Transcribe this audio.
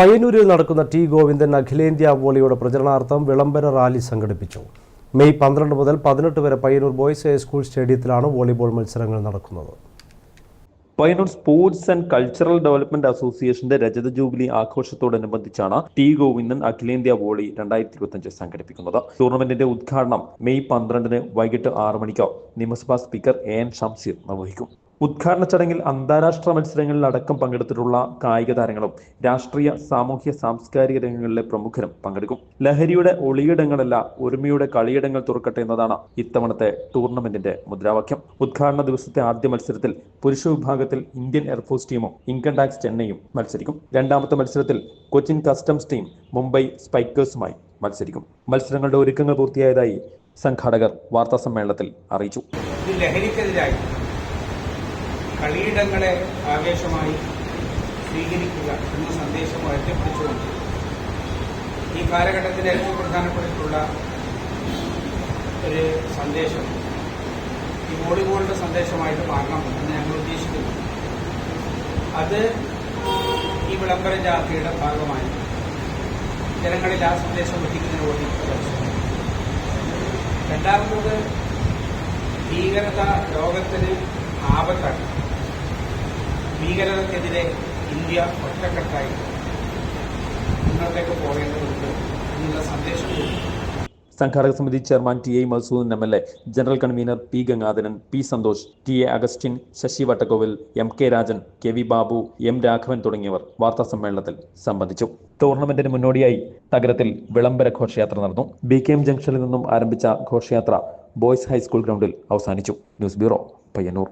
പയ്യന്നൂരിൽ നടക്കുന്ന ടി ഗോവിന്ദൻ അഖിലേന്ത്യാ വോളിയുടെ പ്രചരണാർത്ഥം വിളംബര റാലി സംഘടിപ്പിച്ചു. മെയ് 12 മുതൽ 18 വരെ പയ്യന്നൂർ ബോയ്സ് ഹൈസ്കൂൾ സ്റ്റേഡിയത്തിലാണ് വോളിബോൾ മത്സരങ്ങൾ നടക്കുന്നത്. Payyanur sports and cultural development അസോസിയേഷന്റെ രജത ജൂബിലി ആഘോഷത്തോടനുബന്ധിച്ചാണ് ടി ഗോവിന്ദൻ അഖിലേന്ത്യാ വോളി 2025 സംഘടിപ്പിക്കുന്നത്. ടൂർണമെന്റിന്റെ ഉദ്ഘാടനം മെയ് 12 വൈകിട്ട് 6 മണിക്ക് നിയമസഭാ സ്പീക്കർ AN ഷംസീർ നിർവഹിക്കും. ഉദ്ഘാടന ചടങ്ങിൽ അന്താരാഷ്ട്ര മത്സരങ്ങളിൽ അടക്കം പങ്കെടുത്തിട്ടുള്ള കായിക താരങ്ങളും രാഷ്ട്രീയ, സാമൂഹ്യ, സാംസ്കാരിക രംഗങ്ങളിലെ പ്രമുഖരും പങ്കെടുക്കും. ലഹരിയുടെ ഒളിയിടങ്ങളല്ല, ഒരുമയുടെ കളിയിടങ്ങൾ തുറക്കട്ടെ എന്നതാണ് ഇത്തവണത്തെ ടൂർണമെന്റിന്റെ മുദ്രാവാക്യം. ഉദ്ഘാടന ദിവസത്തെ ആദ്യ മത്സരത്തിൽ പുരുഷ വിഭാഗത്തിൽ ഇന്ത്യൻ എയർഫോഴ്സ് ടീമും ഇൻകം ടാക്സ് ചെന്നൈയും മത്സരിക്കും. രണ്ടാമത്തെ മത്സരത്തിൽ കൊച്ചിൻ കസ്റ്റംസ് ടീം മുംബൈ സ്പൈക്കേഴ്സുമായി മത്സരിക്കും. മത്സരങ്ങളുടെ ഒരുക്കങ്ങൾ പൂർത്തിയായതായി സംഘാടകർ വാർത്താസമ്മേളനത്തിൽ അറിയിച്ചു. കളിയിടങ്ങളെ ആവേശമായി സ്വീകരിക്കുക എന്ന സന്ദേശം ഉയർത്തിപ്പിടിച്ചുകൊണ്ട് ഈ കാലഘട്ടത്തിൽ ഏറ്റവും പ്രധാനപ്പെട്ടിട്ടുള്ള ഒരു സന്ദേശം ഈ വോളിബോളിന്റെ സന്ദേശമായിട്ട് മാറണം എന്ന് ഞങ്ങൾ ഉദ്ദേശിക്കുന്നു. അത് ഈ വിളംബര ജാഥയുടെ ഭാഗമായി ജനങ്ങളിൽ ആ സന്ദേശം എത്തിക്കുന്നതിന് വേണ്ടി. രണ്ടാമത് ഭീകരത ലോകത്തിന് ആപത്താണ്. ഭീകരതയ്ക്കെതിരെ ഇന്ത്യ ഒറ്റക്കെട്ടായി മുന്നോട്ടേക്ക് പോകേണ്ടതുണ്ട് എന്നുള്ള സന്ദേശം. സംഘാടക സമിതി chairman TA Masoodan MLA, general convener P Gangadharan, P Santhosh, TA Augustine, Sasi Vattakkovil, MK Rajan, KV Babu, M Raghavan തുടങ്ങിയവർ വാർത്താ സമ്മേളനത്തിൽ സംബന്ധിച്ചു. ടൂർണമെന്റിന് മുന്നോടിയായി നഗരത്തിൽ വിളംബര ഘോഷയാത്ര നടന്നു. BKM ജംഗ്ഷനിൽ നിന്നും ആരംഭിച്ച ഘോഷയാത്ര ബോയ്സ് ഹൈസ്കൂൾ ഗ്രൗണ്ടിൽ അവസാനിച്ചു. News bureau, Payyanur.